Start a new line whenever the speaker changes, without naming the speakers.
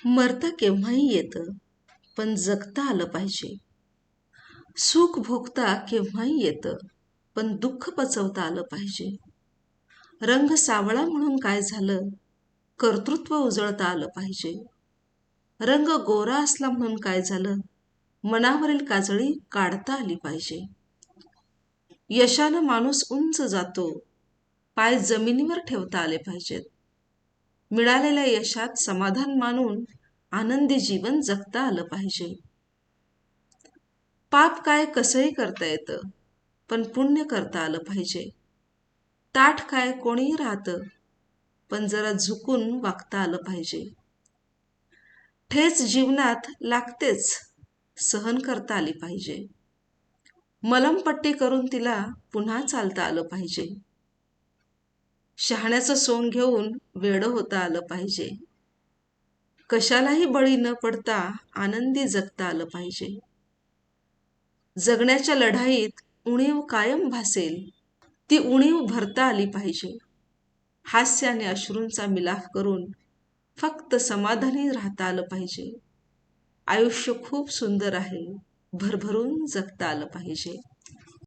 मरता केव्हाही येतं, पण जगता आलं पाहिजे. सुख भोगता केव्हाही येतं, पण दुःख पचवता आलं पाहिजे. रंग सावळा म्हणून काय झालं, कर्तृत्व उजळता आलं पाहिजे. रंग गोरा असला म्हणून काय झालं, मनावरील काजळी काढता आली पाहिजे. यशानं माणूस उंच जातो, पाय जमिनीवर ठेवता आले पाहिजेत. मिळालेल्या यशात समाधान मानून आनंदी जीवन जगता आलं पाहिजे. पाप काय कसंही करता येतं, पण पुण्य करता आलं पाहिजे. ताठ काय कोणीही राहतं, पण जरा झुकून वागता आलं पाहिजे. ठेच जीवनात लागतेच, सहन करता आली पाहिजे. मलमपट्टी करून तिला पुन्हा चालता आलं पाहिजे. शहाण्याचं सोंग घेऊन वेडं होता आलं पाहिजे. कशालाही बळी न पडता आनंदी जगता आलं पाहिजे. जगण्याच्या लढाईत उणीव कायम भासेल, ती उणीव भरता आली पाहिजे. हास्य आणि अश्रूंचा मिलाफ करून फक्त समाधानी राहता आलं पाहिजे. आयुष्य खूप सुंदर आहे, भरभरून जगता आलं पाहिजे.